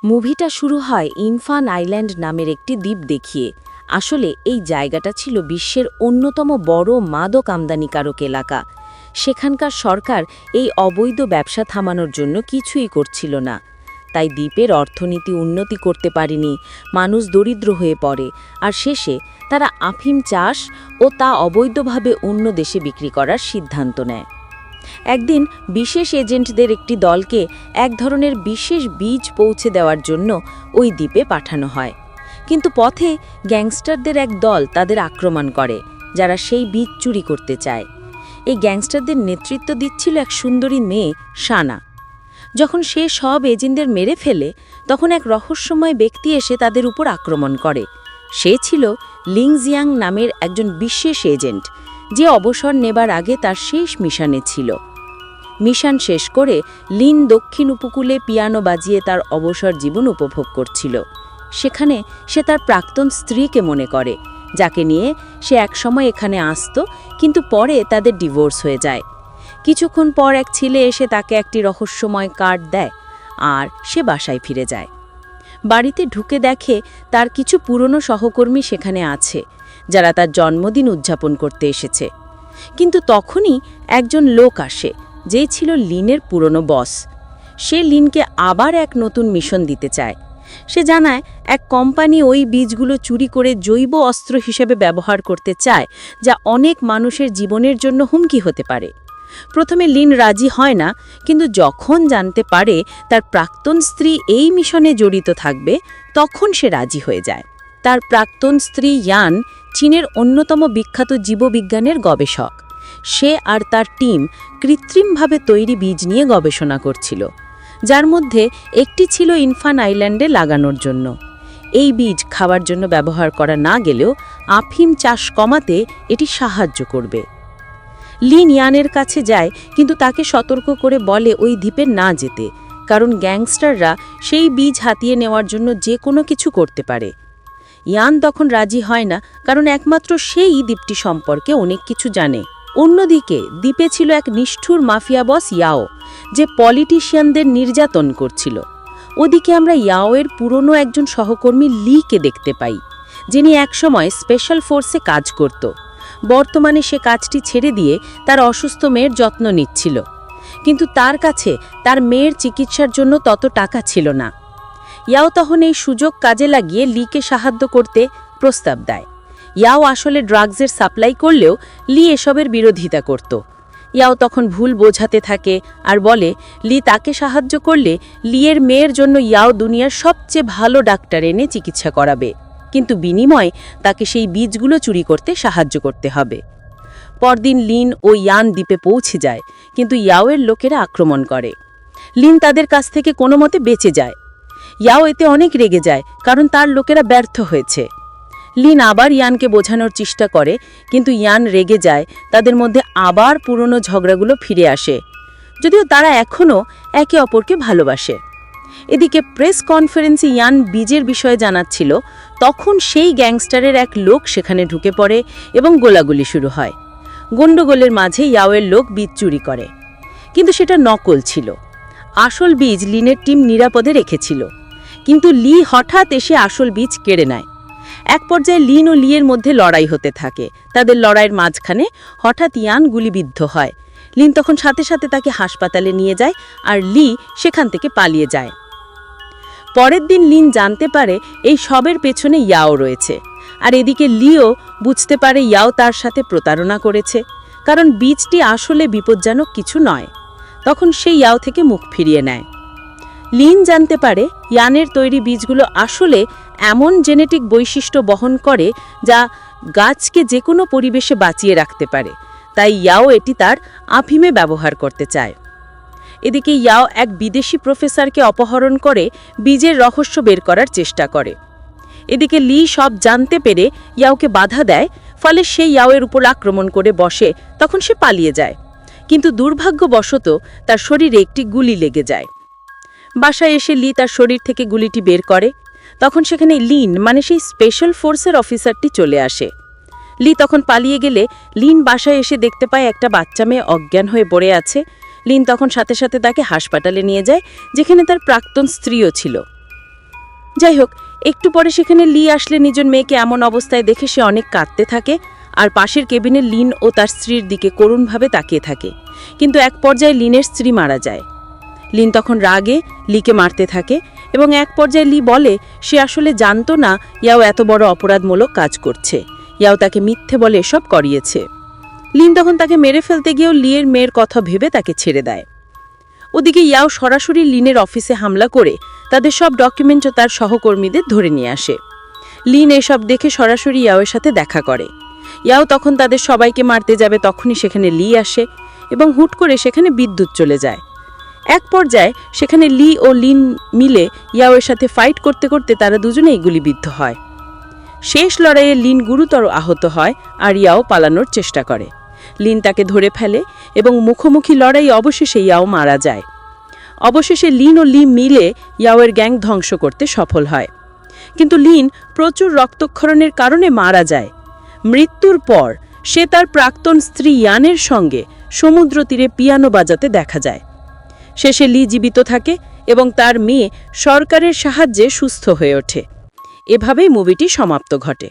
মুভিটা শুরু হয় ইনফান আইল্যান্ড নামের একটি দ্বীপ দেখিয়ে। আসলে এই জায়গাটা ছিল বিশ্বের অন্যতম বড় মাদক আমদানিকারক এলাকা। সেখানকার সরকার এই অবৈধ ব্যবসা থামানোর জন্য কিছুই করছিল না। তাই দ্বীপের অর্থনীতি উন্নতি করতে পারেনি, মানুষ দরিদ্র হয়ে পড়ে, আর শেষে তারা আফিম চাষ ও তা অবৈধভাবে অন্য দেশে বিক্রি করার সিদ্ধান্ত নেয়। একদিন বিশেষ এজেন্টদের একটি দলকে এক ধরনের বিশেষ বীজ পৌঁছে দেওয়ার জন্য ওই দ্বীপে পাঠানো হয়। কিন্তু পথে গ্যাংস্টারদের এক দল তাদের আক্রমণ করে, যারা সেই বীজ চুরি করতে চায়। এই গ্যাংস্টারদের নেতৃত্ব দিচ্ছিল এক সুন্দরী মেয়ে, শানা। যখন সে সব এজেন্টদের মেরে ফেলে, তখন এক রহস্যময় ব্যক্তি এসে তাদের উপর আক্রমণ করে। সে ছিল লিংজিয়াং নামের একজন বিশেষ এজেন্ট, যে অবসর নেবার আগে তার শেষ মিশনে ছিল। মিশন শেষ করে লিন দক্ষিণ উপকূলে পিয়ানো বাজিয়ে তার অবসর জীবন উপভোগ করছিল। সেখানে সে তার প্রাক্তন স্ত্রীকে মনে করে, যাকে নিয়ে সে একসময় এখানে আসত, কিন্তু পরে তাদের ডিভোর্স হয়ে যায়। কিছুক্ষণ পর এক ছেলে এসে তাকে একটি রহস্যময় কার্ড দেয়, আর সে বাসায় ফিরে যায়। বাড়িতে ঢুকে দেখে তার কিছু পুরনো সহকর্মী সেখানে আছে, যারা তার জন্মদিন উদযাপন করতে এসেছে। কিন্তু তখনই একজন লোক আসে, যে ছিল লিনের পুরনো বস। সে লিনকে আবার এক নতুন মিশন দিতে চায়। সে জানায় এক কোম্পানি ওই বীজগুলো চুরি করে জৈব অস্ত্র হিসেবে ব্যবহার করতে চায়, যা অনেক মানুষের জীবনের জন্য হুমকি হতে পারে। প্রথমে লিন রাজি হয় না, কিন্তু যখন জানতে পারে তার প্রাক্তন স্ত্রী এই মিশনে জড়িত থাকবে, তখন সে রাজি হয়ে যায়। তার প্রাক্তন স্ত্রী ইয়ান চীনের অন্যতম বিখ্যাত জীববিজ্ঞানের গবেষক। সে আর তার টিম কৃত্রিমভাবে তৈরি বীজ নিয়ে গবেষণা করছিল, যার মধ্যে একটি ছিল ইনফান আইল্যান্ডে লাগানোর জন্য। এই বীজ খাওয়ার জন্য ব্যবহার করা না গেলেও আফিম চাষ কমাতে এটি সাহায্য করবে। লিন ইয়ানের কাছে যায়, কিন্তু তাকে সতর্ক করে বলে ওই দ্বীপে না যেতে, কারণ গ্যাংস্টাররা সেই বীজ হাতিয়ে নেওয়ার জন্য যে কোনো কিছু করতে পারে। ইয়ান তখন রাজি হয় না, কারণ একমাত্র সেই দ্বীপটি সম্পর্কে অনেক কিছু জানে। অন্যদিকে দ্বীপে ছিল এক নিষ্ঠুর মাফিয়া বস ইয়াও, যে পলিটিশিয়ানদের নির্যাতন করছিল। ওদিকে আমরা ইয়াওয়ের পুরনো একজন সহকর্মী লিকে দেখতে পাই, যিনি একসময় স্পেশাল ফোর্সে কাজ করত। বর্তমানে সে কাজটি ছেড়ে দিয়ে তার অসুস্থ মেয়ের যত্ন নিচ্ছিল, কিন্তু তার কাছে তার মেয়ের চিকিৎসার জন্য তত টাকা ছিল না। ইয়াও তখন এই সুযোগ কাজে লাগিয়ে লিকে সাহায্য করতে প্রস্তাব দেয়। ইয়াও আসলে ড্রাগসের সাপ্লাই করলেও লি এসবের বিরোধিতা করত। ইয়াও তখন ভুল বোঝাতে থাকে আর বলে লি তাকে সাহায্য করলে লিয়ের মেয়ের জন্য ইয়াও দুনিয়ার সবচেয়ে ভালো ডাক্তার এনে চিকিৎসা করাবে, কিন্তু বিনিময়ে তাকে সেই বীজগুলো চুরি করতে সাহায্য করতে হবে। পরদিন লিন ও ইয়ান দ্বীপে পৌঁছে যায়, কিন্তু ইয়াওয়ের লোকেরা আক্রমণ করে। লিন তাদের কাছ থেকে কোনো মতে বেঁচে যায়। ইয়াও এতে অনেক রেগে যায়, কারণ তার লোকেরা ব্যর্থ হয়েছে। লিন আবার ইয়ানকে বোঝানোর চেষ্টা করে, কিন্তু ইয়ান রেগে যায়। তাদের মধ্যে আবার পুরনো ঝগড়াগুলো ফিরে আসে, যদিও তারা এখনও একে অপরকে ভালোবাসে। এদিকে প্রেস কনফারেন্সে ইয়ান বীজের বিষয়ে জানাচ্ছিল, তখন সেই গ্যাংস্টারের এক লোক সেখানে ঢুকে পড়ে এবং গোলাগুলি শুরু হয়। গণ্ডগোলের মাঝে ইয়াওয়ের লোক বীজ চুরি করে, কিন্তু সেটা নকল ছিল। আসল বীজ লিনের টিম নিরাপদে রেখেছিল, কিন্তু লি হঠাৎ এসে আসল বীজ কেড়ে নেয়। এক পর্যায়ে লিন ও লিয়ের মধ্যে লড়াই হতে থাকে। তাদের লড়াইয়ের মাঝখানে হঠাৎ ইয়ান গুলিবিদ্ধ হয়। লিন তখন সাথে সাথে তাকে হাসপাতালে নিয়ে যায়, আর লি সেখান থেকে পালিয়ে যায়। পরের দিন লিন জানতে পারে এই সবের পেছনে ইয়াও রয়েছে, আর এদিকে লিও বুঝতে পারে ইয়াও তার সাথে প্রতারণা করেছে, কারণ বীজটি আসলে বিপজ্জনক কিছু নয়। তখন সে ইয়াও থেকে মুখ ফিরিয়ে নেয়। লিন জানতে পারে ইয়ানের তৈরি বীজগুলো আসলে এমন জেনেটিক বৈশিষ্ট্য বহন করে, যা গাছকে যে কোনো পরিবেশে বাঁচিয়ে রাখতে পারে। তাই ইয়াও এটি তার আফিমে ব্যবহার করতে চায়। এদিকে ইয়াও এক বিদেশি প্রফেসরকে অপহরণ করে বীজের রহস্য বের করার চেষ্টা করে। এদিকে লি সব জানতে পেরে ইয়াওকে বাধা দেয়, ফলে সে ইয়াওয়ের উপর আক্রমণ করে বসে। তখন সে পালিয়ে যায়, কিন্তু দুর্ভাগ্যবশত তার শরীরে একটি গুলি লেগে যায়। বাসায় এসে লি তার শরীর থেকে গুলিটি বের করে। তখন সেখানে লিন মানে সেই স্পেশাল ফোর্সের অফিসারটি চলে আসে। লি তখন পালিয়ে গেলে লিন বাসায় এসে দেখতে পায় একটা বাচ্চা মেয়ে অজ্ঞান হয়ে পড়ে আছে। লিন তখন সাথে সাথে তাকে হাসপাতালে নিয়ে যায়, যেখানে তার প্রাক্তন স্ত্রীও ছিল। যাই হোক, একটু পরে সেখানে লি আসলে নিজের মেয়েকে এমন অবস্থায় দেখে সে অনেক কাঁদতে থাকে, আর পাশের কেবিনে লিন ও তার স্ত্রীর দিকে করুণভাবে তাকিয়ে থাকে। কিন্তু এক পর্যায়ে লিনের স্ত্রী মারা যায়। লিন তখন রাগে লিকে মারতে থাকে এবং এক পর্যায়ে লি বলে সে আসলে জানতো না ইয়াও এত বড় অপরাধমূলক কাজ করছে। ইয়াও তাকে মিথ্যে বলে এসব করিয়েছে। লিন তখন তাকে মেরে ফেলতে গিয়েও লিয়ের মেয়ের কথা ভেবে তাকে ছেড়ে দেয়। ওদিকে ইয়াও সরাসরি লিনের অফিসে হামলা করে তাদের সব ডকুমেন্ট ও তার সহকর্মীদের ধরে নিয়ে আসে। লিন এসব দেখে সরাসরি ইয়াওয়ের সাথে দেখা করে। ইয়াও তখন তাদের সবাইকে মারতে যাবে, তখনই সেখানে লি আসে এবং হুট করে সেখানে বিদ্যুৎ চলে যায়। এক পর্যায়ে সেখানে লি ও লিন মিলে ইয়াওয়ের সাথে ফাইট করতে করতে তারা দুজনেই গুলিবিদ্ধ হয়। শেষ লড়াইয়ে লিন গুরুতর আহত হয় আর ইয়াও পালানোর চেষ্টা করে। লিন তাকে ধরে ফেলে এবং মুখোমুখি লড়াই অবশেষে ইয়াও মারা যায়। অবশেষে লিন ও লি মিলে ইয়াওয়ের গ্যাং ধ্বংস করতে সফল হয়। কিন্তু লিন প্রচুর রক্তক্ষরণের কারণে মারা যায়। মৃত্যুর পর সে তার প্রাক্তন স্ত্রী ইয়ানের সঙ্গে সমুদ্র তীরে পিয়ানো বাজাতে দেখা যায়। শেষে লি জীবিত থাকে এবং তার মেয়ে সরকারের সাহায্যে সুস্থ হয়ে ওঠে। এভাবেই মুভিটি সমাপ্ত ঘটে।